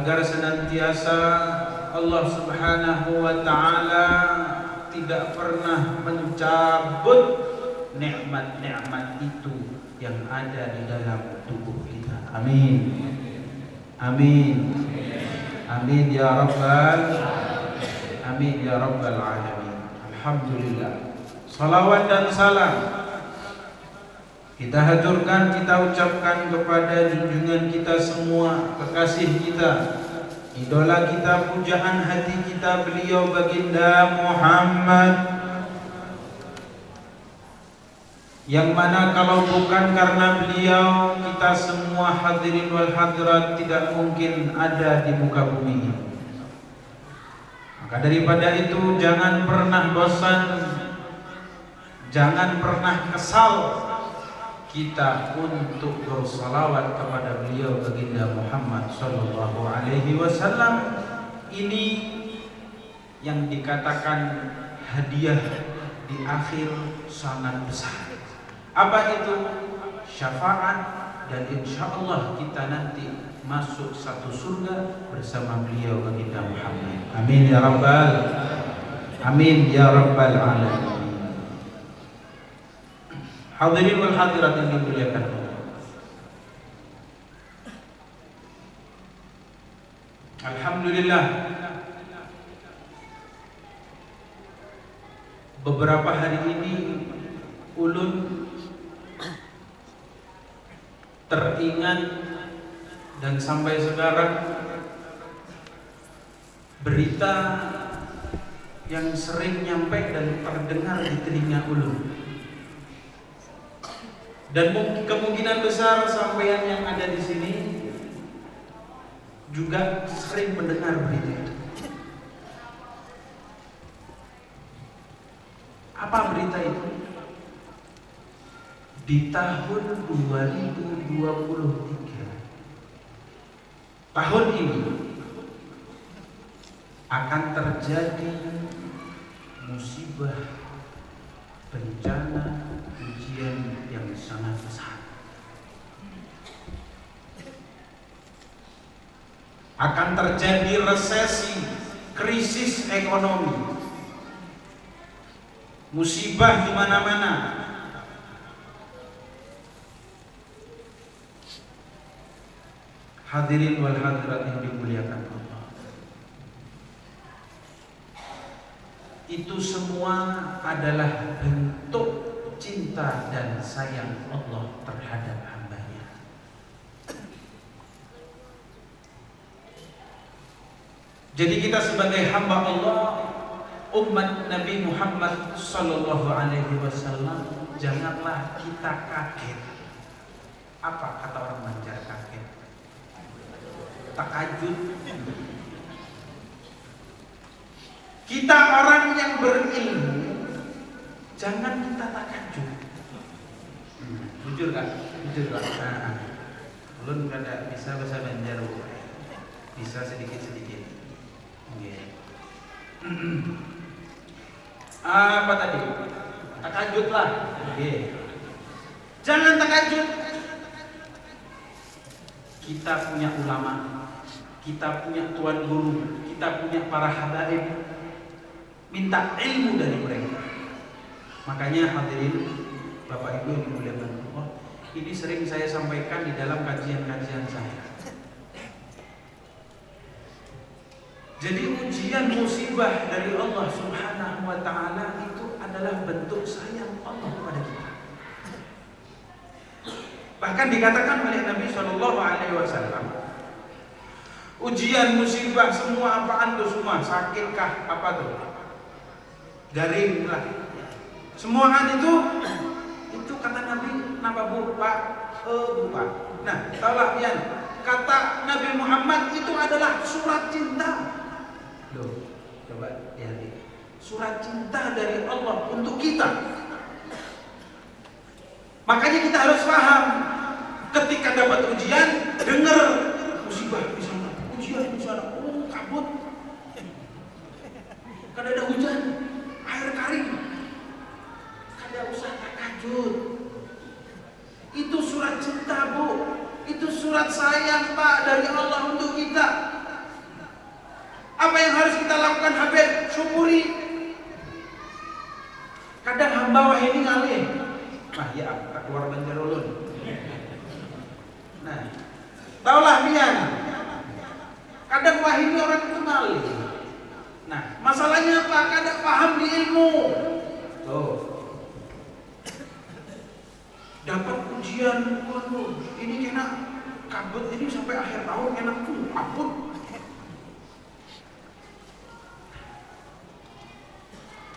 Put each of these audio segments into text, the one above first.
agar senantiasa Allah Subhanahu wa ta'ala tidak pernah mencabut nikmat-nikmat itu yang ada di dalam tubuh kita. Amin. Amin. Amin ya rabbal amin ya rabbal alamin. Alhamdulillah. Salawat dan salam kita haturkan, kita ucapkan kepada junjungan kita semua, kekasih kita, idola kita, pujaan hati kita, beliau baginda Muhammad, yang mana kalau bukan karena beliau kita semua hadirin wal hadirat tidak mungkin ada di muka bumi ini. Maka daripada itu jangan pernah bosan, jangan pernah kesal kita untuk bersalawat kepada beliau baginda Muhammad sallallahu alaihi wasallam. Ini yang dikatakan hadiah di akhir sangat besar. Apa itu? Syafaat, dan insya Allah kita nanti masuk satu surga bersama beliau baginda Muhammad. Amin ya rabbal amin ya rabbal alamin. Hadirin wal hadirat yang dimuliakan Allah, alhamdulillah beberapa hari ini ulun teringat dan sampai sekarang berita yang sering nyampe dan terdengar di telinga ulun, dan kemungkinan besar sampean yang ada di sini juga sering mendengar berita itu. Apa berita itu? Di tahun 2023, tahun ini akan terjadi musibah, bencana, ujian yang sangat besar. Akan terjadi resesi, krisis ekonomi, musibah di mana-mana. Hadirin wal hadirat yang dimuliakan Allah, itu semua adalah bentuk cinta dan sayang Allah terhadap hambanya. Jadi kita sebagai hamba Allah, umat Nabi Muhammad sallallahu alaihi wasallam, janganlah kita kaget. Apa kata orang Banjar kaget? Takajud. Kita orang yang berilmu, jangan kita takajud. Jujur gak? Jujur gak? Belum ada bisa bahasa Banjar, bisa sedikit-sedikit. Apa tadi? Takajud lah. Jangan takajud. Kita punya ulama, kita punya tuan guru, kita punya para habaib. Minta ilmu dari mereka. Makanya hadirin Bapak Ibu yang dimuliakan Allah, ini sering saya sampaikan di dalam kajian-kajian saya. Jadi ujian musibah dari Allah Subhanahu wa ta'ala itu adalah bentuk sayang Allah kepada kita. Bahkan dikatakan oleh Nabi Shallallahu alaihi wasallam, ujian musibah semua apaan tuh semua? Sakitkah? Apa tuh? Garing lah. Semuaan itu kata Nabi, napa bu pak? Pak. Nah, taulah pian. Kata Nabi Muhammad itu adalah surat cinta. Loh, coba lihat. Surat cinta dari Allah untuk kita. Makanya kita harus paham, ketika dapat ujian, dengar musibah di sana, ujian di sana, kabut, kada ada hujan, air kering, kada usah takajud. Itu surat cinta bu, itu surat sayang Pak dari Allah untuk kita. Kadang wahimi orang itu maling. Nah, masalahnya apa? Kadang paham di ilmu. Tuh. Dapat ujian, waduh, ini kena kabut ini sampai akhir tahun enak tuh, apun.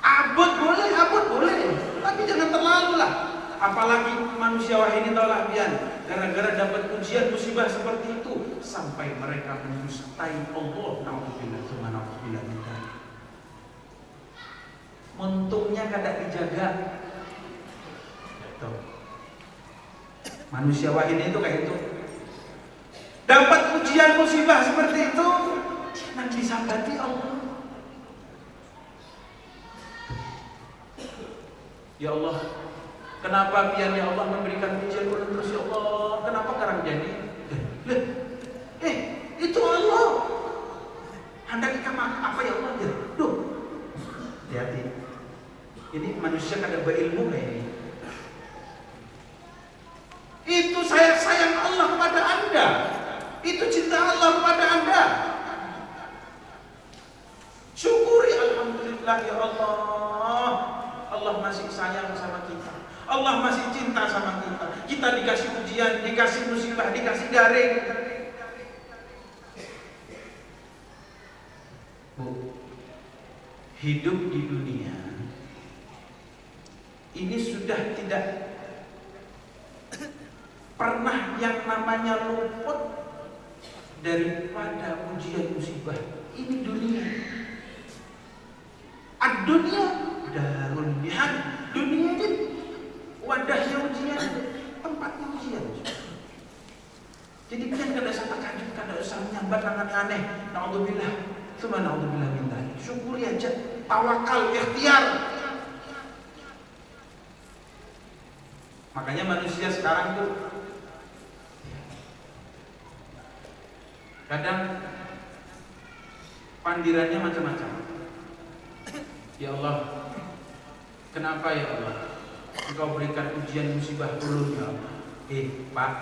Abot boleh, tapi jangan terlalu lah. Apalagi manusia wahini taulah pian, gara-gara dapat ujian musibah seperti itu sampai mereka mendustai Allah. Nauzubillah min dzalik. Untungnya kadang dijaga. Tuh. Manusia wahini itu kayak itu. Dapat ujian musibah seperti itu, nanti disabati Allah. Ya Allah, kenapa pian ya Allah memberikan ujian terus ya Allah? Kenapa sekarang jadi? Itu Allah. Hendak kita apa ya Allah? Duh, hati-hati. Ini manusia kadang berilmu kayak ini. Itu sayang Allah kepada Anda. Itu cinta Allah kepada Anda. Syukuri alhamdulillah ya Allah. Allah masih sayang sama kita. Allah masih cinta sama kita. Kita dikasih ujian, dikasih musibah, dikasih garing. Bu, hidup di dunia ini sudah tidak pernah yang namanya luput daripada ujian musibah. Ini dunia. Ad-dunya darul mihad. Dunia ini wadahnya ujian, tempatnya ujian. Jadi kan kada usah takajub, kada usah menyambat aneh-aneh. Naudzubillah, tsumma naudzubillah min dzalik. Syukuri aja, tawakal, ikhtiar. Makanya manusia sekarang tuh kadang pandirannya macam-macam. Ya Allah, kenapa ya Allah Engkau berikan ujian musibah dulu ya Allah? Pak,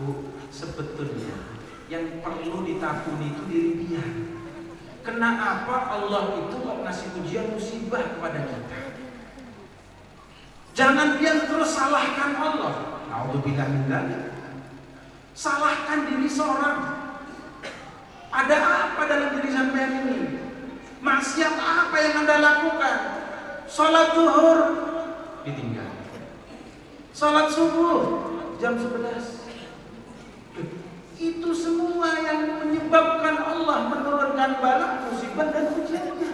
Bu, sebetulnya yang perlu ditakuni itu diri dia. Kenapa Allah itu kok ngasih ujian musibah kepada kita? Jangan dia terus salahkan Allah. Naudzubillah min dzalik. Salahkan diri seorang. Ada apa dalam diri sampean ini? Maksiat apa yang Anda lakukan? Salat zuhur ditinggal. Salat subuh jam 11. Itu semua yang menyebabkan Allah menurunkan bala, musibah dan ujiannya.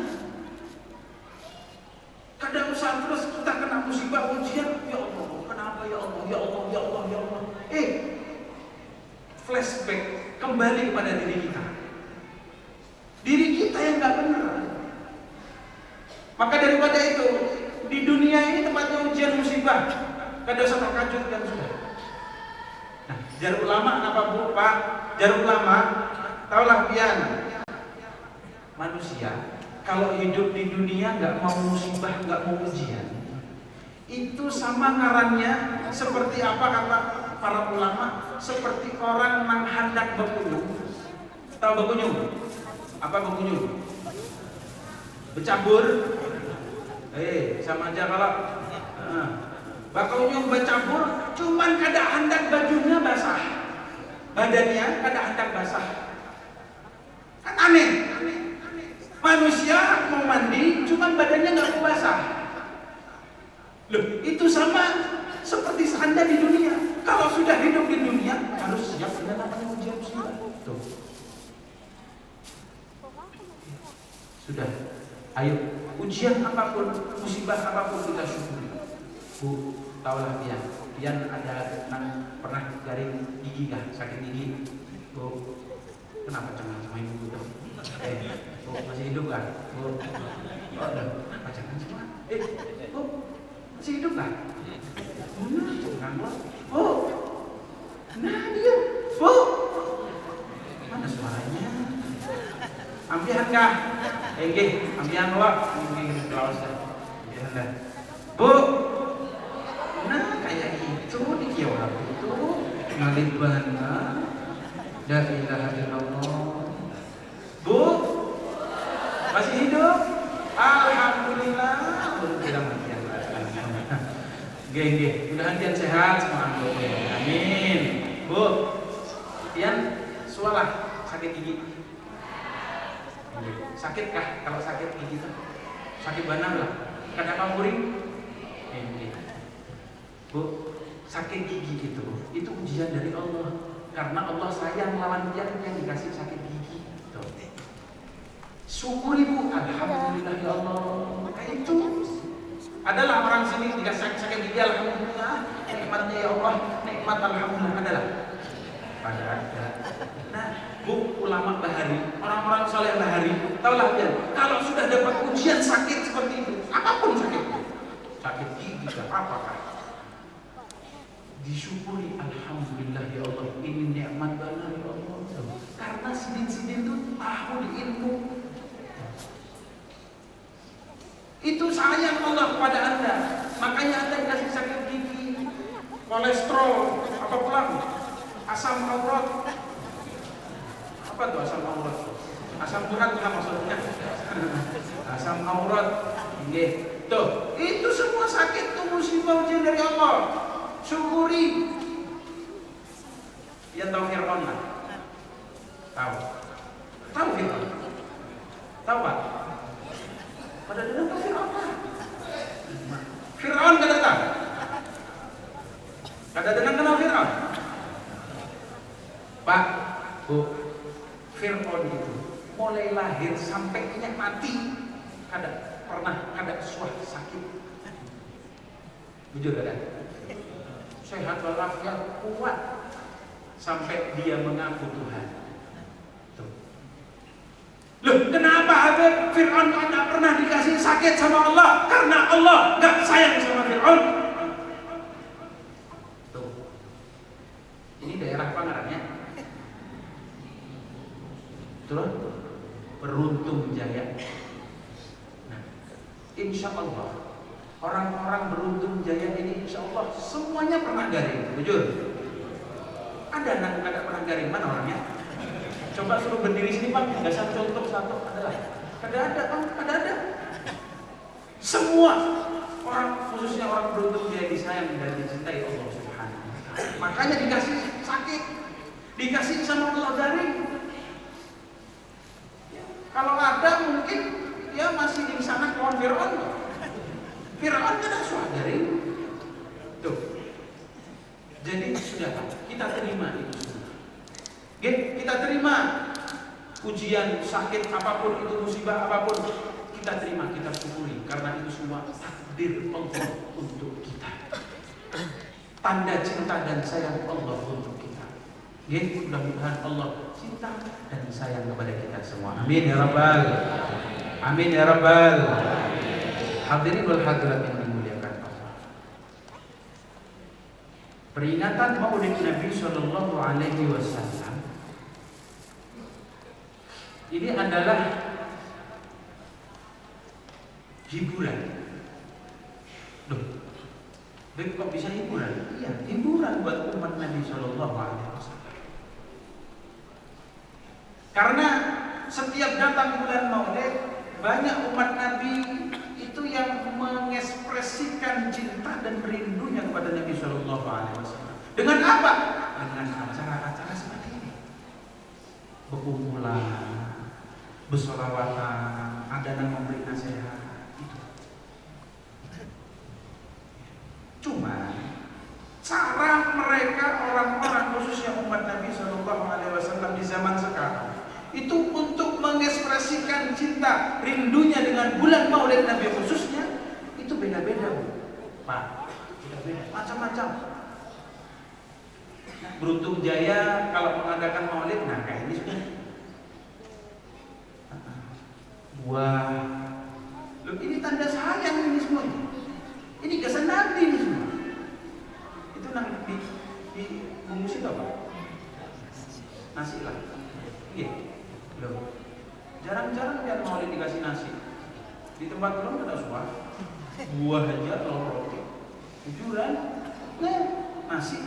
Kadang usah terus kita kena musibah ujian, ya Allah, kenapa ya Allah, ya Allah, ya Allah, ya Allah. Flashback kembali kepada diri kita. Diri kita yang nggak benar. Maka daripada itu, di dunia ini tempatnya ujian musibah. Kada usah terkajut kan sudah. Nah, jar ulama apa Bu, Pak? Jar ulama, taulah pian. Manusia kalau hidup di dunia nggak mau musibah, nggak mau ujian, itu sama ngarannya seperti apa kata para ulama? Seperti orang yang hendak berkunjung. Tahu berkunjung? Apa berkunjung? Bercabur. Sama aja kalau berkunjung bercabur, cuman kada hendak bajunya basah, badannya kada hendak basah. Kan aneh. Manusia mau mandi, cuman badannya nggak mau basah. Loh, itu sama seperti Anda di dunia. Kalau sudah hidup di dunia, harus siap dengan namanya ujian musibah. Tuh. Sudah. Ayo, ujian apapun, musibah apapun kita syukuri. Bu, taulah pian ada pernah garing gigi kah? Sakit gigi. Bu, kenapa jangan sama ibu tuh? Bu, masih hidup kan? Bu, jangan semua. Bu, masih hidup kan? Jangan Bu. Nah dia, Bu. Mana suaranya? Ambihan kah? Ambihan lo. Ini lawas dah. Ambihan dah. Bu. Nah kayak itu di kiawat itu ngalibana. La ilaha illallah. Nggih, mudah-mudahan Tian sehat semua anggota. Amin. Bu, Tian sualah sakit gigi. Sakit kah? Kalau sakit gigi itu sakit banan lah. Kadang kamuring. Bu, sakit gigi itu ujian dari Allah. Karena Allah sayang lawan dia yang dikasih sakit gigi. Tuh. Syukuri Bu, alhamdulillah ya Allah. Kayak itu. Adalah orang sini dikasih sakit gigi, alhamdulillah, nikmatnya ya Allah, nikmat alhamdulillah adalah. Pada ada. Nah, Bu, ulama bahari, orang-orang soleh bahari, tahulah ya, kalau sudah dapat ujian sakit seperti itu, apapun sakitnya, sakit gigi, apakah, disyukuri, alhamdulillah ya Allah, ini nikmat benar ya Allah. Karena sidin-sidin itu tahu di ilmu. Itu sayang Allah kepada Anda. Makanya Anda dikasih sakit gigi, kolesterol, apa pulang, asam aurat. Apa tuh asam aurat? Asam urat bukan maksudnya. Asam aurat. Nggih. Tuh, itu semua sakit itu musibah ujian dari Allah. Syukuri. Yang tahu Fir'aun lah. Tahu. Tahu Fir'aun. Tahu Pak? Pada datang ke Fir'aun Pak. Fir'aun gak datang. Gak datang kenal Fir'aun. Pak, Bu, Fir'aun itu mulai lahir sampai dia mati kada pernah ada suah sakit. Jujur ada. Sehat walafiat kuat sampai dia mengaku Tuhan. Tuh. Loh, kenapa Habib Fir'aun tidak pernah dikasih sakit sama Allah? Karena Allah gak sayang sama Fir'aun. Tuh. Ini daerah Pangarannya. Betul? Beruntung Jaya. Nah, insya Allah orang-orang beruntung Jaya ini insya Allah semuanya pernah garing. Jujur. Ada anak agak pernah garing, mana orangnya? Coba suruh berdiri sini Pak, dasar contoh satu adalah. Ada. Semua orang, khususnya orang beruntung Jaya disayang dan dicintai Allah Subhanahu wa Ta'ala. Makanya dikasih sakit, dikasih sama Allah garing. Kalau ada mungkin dia masih di sana kawan Fir'aun. Fir'aun kan suah dari tuh. Jadi sudah kita terima itu semua. Kita terima ujian, sakit apapun itu, musibah apapun, kita terima, kita syukuri karena itu semua takdir Allah untuk kita. Tanda cinta dan sayang Allah untuk kita. Mudah-mudahan Allah cinta dan sayang kepada kita semua. Amin ya rabbal. Amin ya rabbal. Hadirin wal hadirat yang dimuliakan Allah. Peringatan Maulid Nabi Shallallahu Alaihi Wasallam ini adalah hiburan. Loh, kok bisa hiburan? Iya, hiburan buat umat Nabi Shallallahu Alaihi Wasallam. Karena setiap datang bulan Maulid, banyak umat Nabi itu yang mengekspresikan cinta dan rindunya kepada Nabi Shallallahu Alaihi Wasallam. Dengan apa? Dengan acara-acara seperti ini. Berkumpulan, bersolawatan, ada yang memberi nasihat. Itu. Cuma cara mereka orang-orang khususnya umat Nabi Shallallahu Alaihi Wasallam di zaman sekarang itu untuk mengekspresikan cinta rindunya dengan bulan Maulid Nabi khususnya itu beda-beda Pak, beda-beda, macam-macam. Beruntung Jaya kalau mengadakan Maulid, nah kayak ini sudah buah. Loh, ini tanda sayang ini semua. Ini kesan Nabi ini semua. Itu nanti dibungkus itu apa? Nasi lah. Iya. Loh, jarang-jarang dia Maulid dikasih nasi. Di tempat belum ada suah. Buah aja atau roti. Jujuran, nah nasi.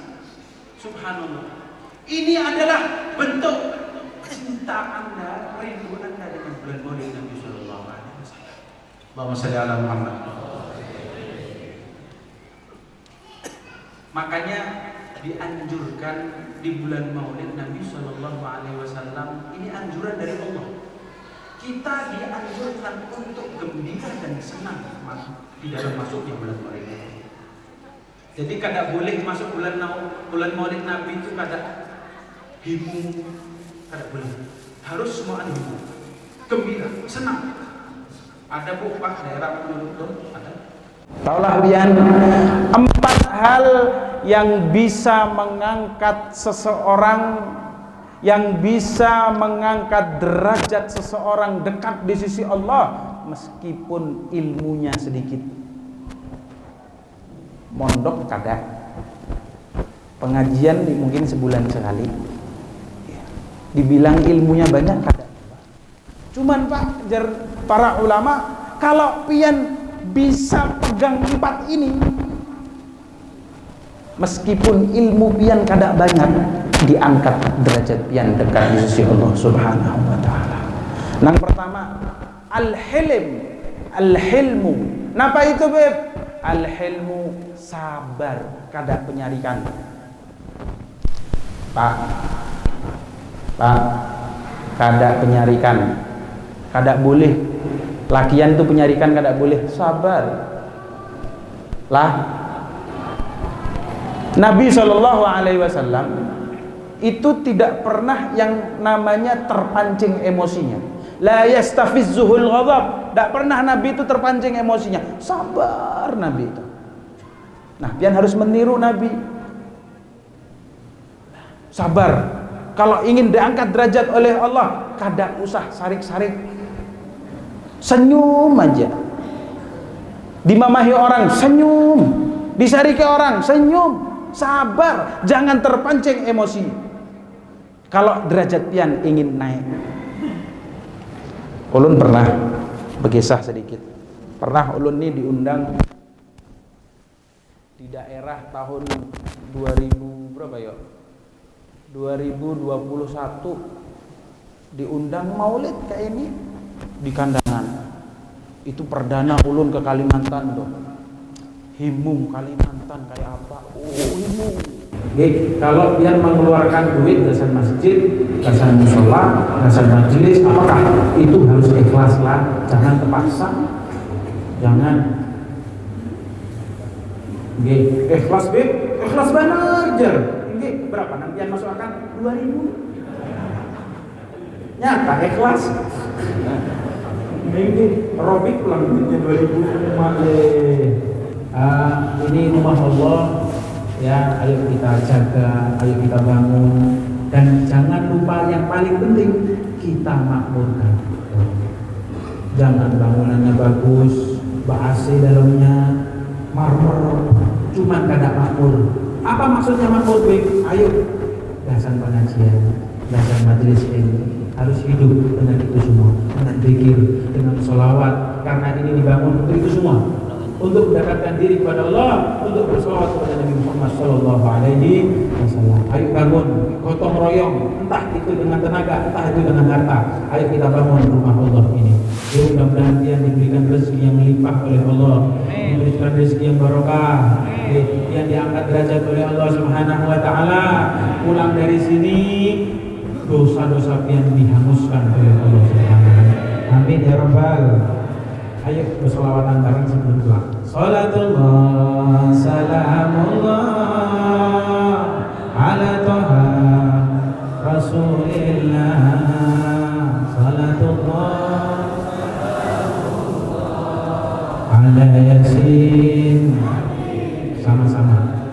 Subhanallah. Ini adalah bentuk cinta Anda, rindu Anda dengan bulan Maulid Nabi Sallallahu Alaihi Wasallam. Allahumma shalli ala Muhammad. Makanya dianjurkan di bulan Maulid Nabi Shallallahu Alaihi Wasallam, ini anjuran dari Allah. Kita dianjurkan untuk gembira dan senang di dalam masuknya bulan Maulid. Jadi kada boleh masuk bulan Maulid Nabi itu kada himu, kada boleh. Harus semua himu, gembira, senang. Ada bu pak daerah penduduk ada. Taulah pian 4 hal yang bisa mengangkat seseorang, yang bisa mengangkat derajat seseorang dekat di sisi Allah meskipun ilmunya sedikit. Mondok kada, pengajian mungkin sebulan sekali, dibilang ilmunya banyak kada. Cuman pak, jar para ulama, kalau pian bisa pegang 4 ini, meskipun ilmu pian kada banyak, diangkat derajat pian dekat di sisi Allah Subhanahu wa taala. Yang pertama, al-hilmu. Napa itu, Beb? Al-hilmu, sabar, kada penyarikan. Pak, kada penyarikan. Kada boleh. Lakian itu penyarikan kada boleh. Sabar. Lah. Nabi Shallallahu Alaihi Wasallam itu tidak pernah yang namanya terpancing emosinya. La yastafizzuhul ghadab. Tidak pernah Nabi itu terpancing emosinya. Sabar Nabi itu. Nah, pian harus meniru Nabi. Sabar. Kalau ingin diangkat derajat oleh Allah, kada usah sarik-sarik. Senyum aja. Dimamahi orang, senyum. Disariki orang, senyum. Sabar, jangan terpancing emosi. Kalau derajat pian ingin naik. Ulun pernah berkisah sedikit. Pernah ulun ini diundang di daerah tahun 2000 berapa ya? 2021 diundang maulid kayak ini di Kandangan. Itu perdana ulun ke Kalimantan tuh. Himung Kalimantan kayak apa? Oh, himung. Kalau dia mengeluarkan duit dasar masjid, dasar musola, dasar majelis, apakah itu harus ikhlas lah? Jangan terpaksa. Jangan. Ikhlas ikhlas benar. Berapa nanti yang masuk akan 2.000. Nyata ikhlas. Ini Robik pulang duitnya 2.000. Ini rumah Allah. Ya, ayo kita jaga, ayo kita bangun, dan jangan lupa yang paling penting, kita makmurkan. Jangan bangunannya bagus, AC dalamnya marmer, cuman kada makmur. Apa maksudnya makmur? Ayo, dasar pengajian, dasar majelis ini harus hidup dengan itu semua, dengan zikir, dengan sholawat, karena ini dibangun untuk itu semua. Untuk mendekatkan diri kepada Allah, untuk bersolawat kepada Nabi Muhammad Sallallahu Alaihi Wasallam. Ayo bangun, gotong royong, entah itu dengan tenaga, entah itu dengan harta. Ayo kita bangun rumah Allah ini. Mudah-mudahan dia diberikan rezeki yang melimpah oleh Allah, diberikan rezeki yang barokah, yang diangkat derajat oleh Allah Subhanahu Wa Taala. Pulang dari sini, dosa-dosa yang dihanguskan oleh Allah Subhanahu Wa Taala. Amin ya Rabbal. Ayo bersolawatan bareng sebelum doa. Salatullah, salamullah ala Taha Rasulillah. Salatullah ala Yasin